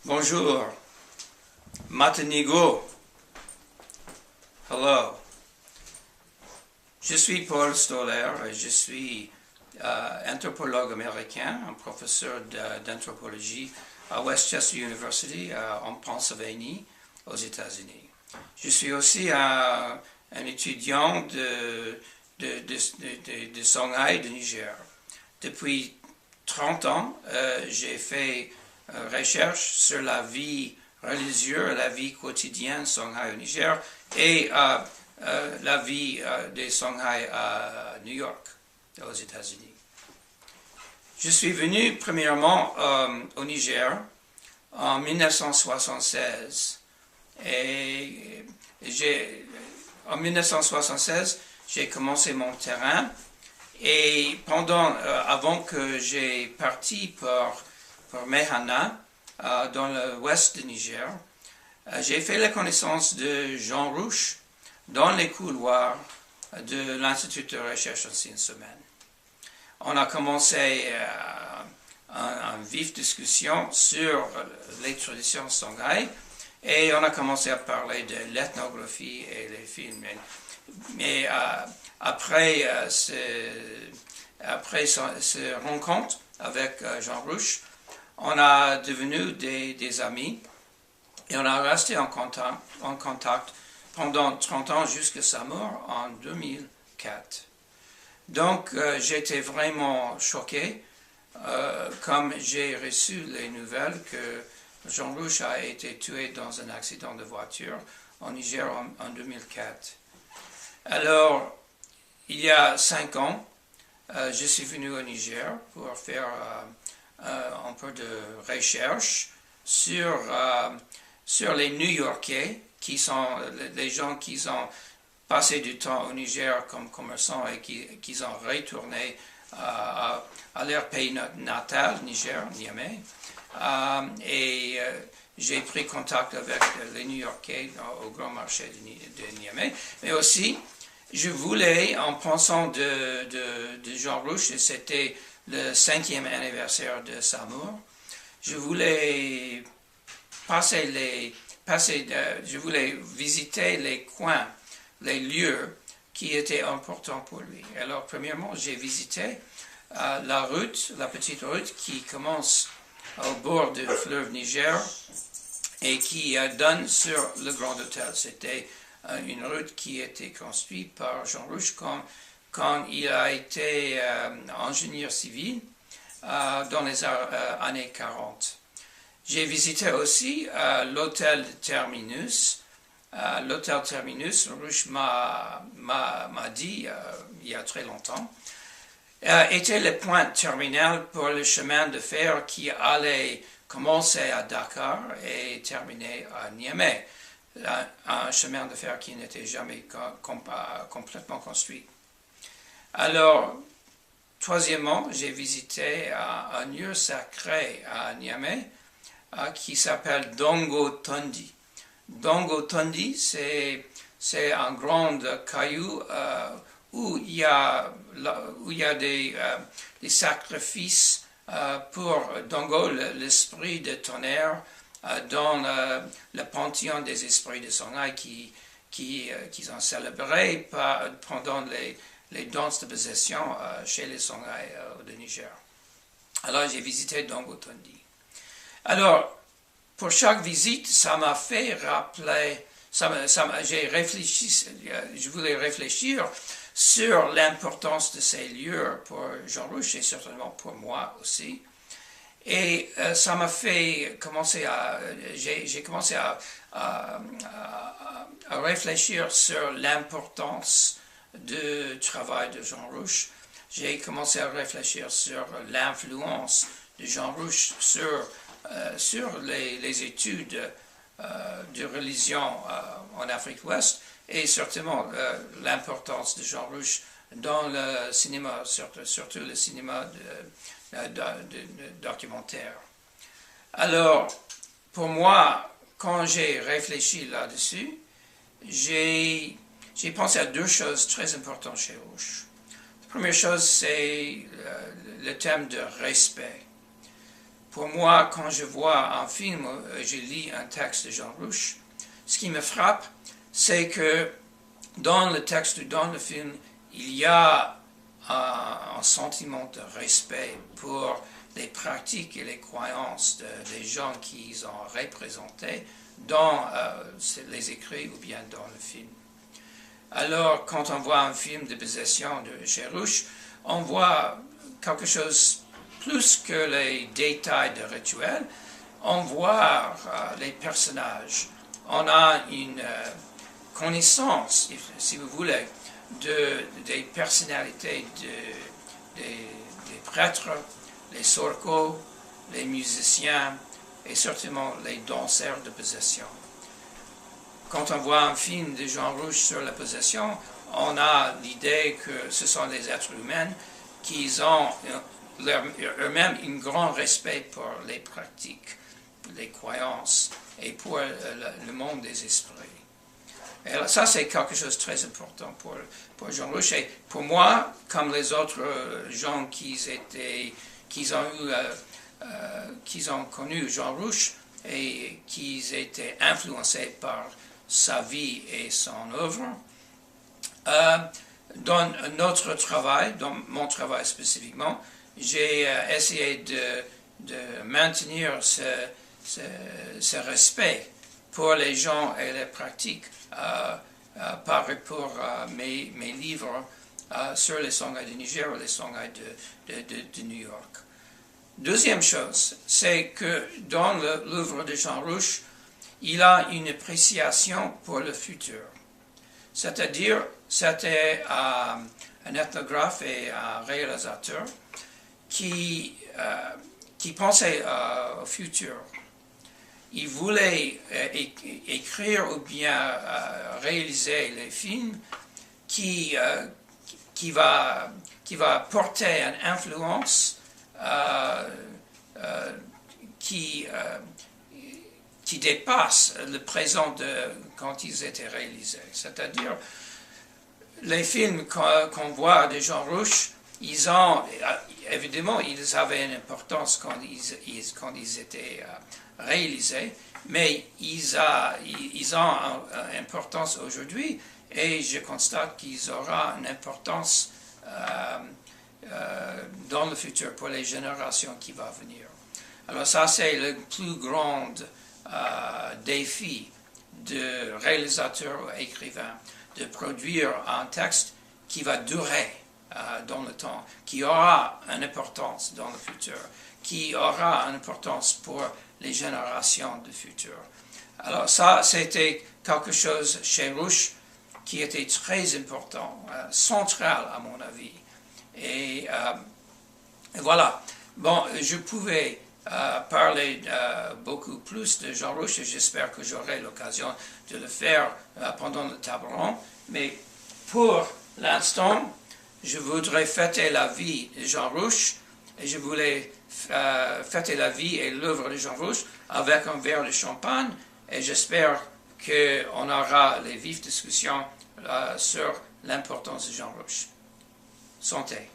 Bonjour. Matanigo. Hello. Je suis Paul Stoller et je suis anthropologue américain, un professeur d'anthropologie à West Chester University en Pennsylvanie, aux États-Unis. Je suis aussi un étudiant de Songhai, de Niger. Depuis 30 ans, j'ai fait recherche sur la vie religieuse, la vie quotidienne Songhai au Niger et la vie des Songhai à New York, aux États-Unis. Je suis venu premièrement au Niger en 1976 et en 1976 j'ai commencé mon terrain et avant que j'ai parti pour Mehana, dans l'ouest du Niger, j'ai fait la connaissance de Jean Rouch dans les couloirs de l'Institut de recherche en sciences humaines. On a commencé une vive discussion sur les traditions songhai et on a commencé à parler de l'ethnographie et les films. Mais après cette rencontre avec Jean Rouch, on a devenu des amis et on a resté en contact pendant 30 ans jusqu'à sa mort en 2004. Donc j'étais vraiment choqué comme j'ai reçu les nouvelles que Jean Rouch a été tué dans un accident de voiture au Niger en 2004. Alors, il y a 5 ans, je suis venu au Niger pour faire un peu de recherche sur les New-Yorkais, qui sont les gens qui ont passé du temps au Niger comme commerçants et qui sont retournés à leur pays natal, Niger, Niamey. J'ai pris contact avec les New-Yorkais au grand marché de Niamey. Mais aussi, je voulais, en pensant de Jean Rouch, et c'était le 5e anniversaire de sa mort, je voulais je voulais visiter les coins, les lieux qui étaient importants pour lui. Alors, premièrement, j'ai visité la petite route qui commence au bord du fleuve Niger et qui donne sur le Grand Hôtel. C'était une route qui a été construite par Jean Rouch quand il a été ingénieur civil dans les années 40. J'ai visité aussi l'hôtel Terminus. L'hôtel Terminus, Rouch m'a dit il y a très longtemps, était le point terminal pour le chemin de fer qui allait commencer à Dakar et terminer à Niamey. Un chemin de fer qui n'était jamais complètement construit. Alors, troisièmement, j'ai visité un lieu sacré à Niamey qui s'appelle Dongo Tondi. Dongo Tondi, c'est un grand caillou où il y a des sacrifices pour Dongo, l'esprit de tonnerre, dans le panthéon des esprits de Songhai qui ont célébré pendant les danses de possession chez les Songhai de Niger. Alors j'ai visité Dongo Tondi. Alors, pour chaque visite, ça m'a fait rappeler, je voulais réfléchir sur l'importance de ces lieux pour Jean Rouch et certainement pour moi aussi. Et ça m'a fait j'ai commencé à réfléchir sur l'importance du travail de Jean Rouch. J'ai commencé à réfléchir sur l'influence de Jean Rouch sur les études de religion en Afrique de l'Ouest et certainement l'importance de Jean Rouch dans le cinéma, surtout le cinéma documentaire. Alors, pour moi, quand j'ai réfléchi là-dessus, j'ai pensé à 2 choses très importantes chez Rouch. La première chose, c'est le thème de respect. pour moi, quand je vois un film, je lis un texte de Jean Rouch, ce qui me frappe, c'est que dans le texte, dans le film, il y a un sentiment de respect pour les pratiques et les croyances des gens qu'ils ont représentés dans les écrits ou bien dans le film. Alors, quand on voit un film de possession de chez Rouch, on voit quelque chose plus que les détails de rituels. On voit les personnages. On a une connaissance, si vous voulez, des personnalités des prêtres, les sorkos, les musiciens et certainement les danseurs de possession. Quand on voit un film de Jean Rouch sur la possession, on a l'idée que ce sont des êtres humains qui ont eux-mêmes un grand respect pour les pratiques, les croyances et pour le monde des esprits. Et ça, c'est quelque chose de très important pour Jean Rouch. Et pour moi, comme les autres gens qui ont connu Jean Rouch et qui étaient influencés par sa vie et son œuvre, dans notre travail, dans mon travail spécifiquement, j'ai essayé de maintenir ce respect pour les gens et les pratiques par rapport à mes livres sur les sanghaïs de Niger ou les sanghaïs de New York. Deuxième chose, c'est que dans l'œuvre de Jean Rouch, il a une appréciation pour le futur. C'est-à-dire, c'était un ethnographe et un réalisateur qui pensait au futur. Il voulait écrire ou bien réaliser les films qui va porter une influence qui dépasse le présent quand ils étaient réalisés. C'est-à-dire, les films qu'on voit de Jean Rouch, évidemment, ils avaient une importance quand ils étaient réalisés, mais ils ont une importance aujourd'hui, et je constate qu'ils auront une importance dans le futur pour les générations qui vont venir. Alors ça, c'est le plus grand défi de réalisateur ou écrivain, de produire un texte qui va durer dans le temps, qui aura une importance dans le futur, qui aura une importance pour les générations du futur. Alors ça, c'était quelque chose chez Rouch qui était très important, central à mon avis. Et voilà. Bon, je pouvais parler beaucoup plus de Jean Rouch et j'espère que j'aurai l'occasion de le faire pendant le table ronde. Mais pour l'instant, je voudrais fêter la vie de Jean Rouch et je voulais fêter la vie et l'œuvre de Jean Rouch avec un verre de champagne et j'espère qu'on aura les vives discussions sur l'importance de Jean Rouch. Santé.